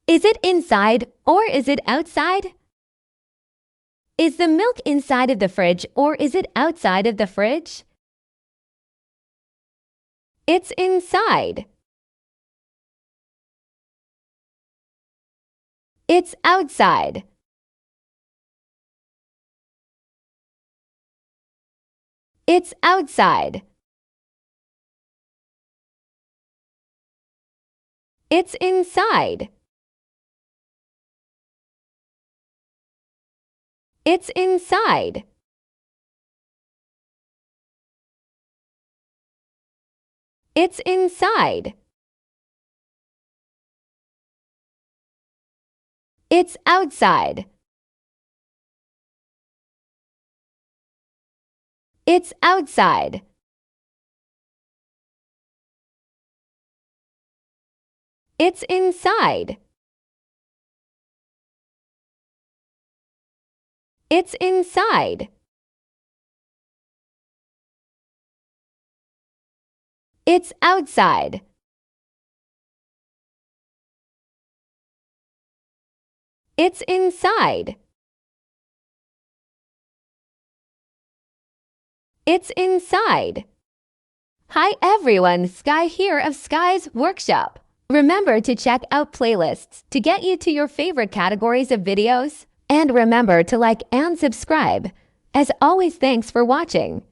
Is it inside or is it outside? Is the milk inside of the fridge or is it outside of the fridge? It's inside. It's outside. It's outside. It's inside. It's inside. It's inside. It's outside. It's outside. It's inside. It's inside. It's outside. It's inside. It's inside. Hi everyone, Skye here of Skye's Workshop. Remember to check out playlists to get you to your favorite categories of videos. And remember to like and subscribe. As always, thanks for watching.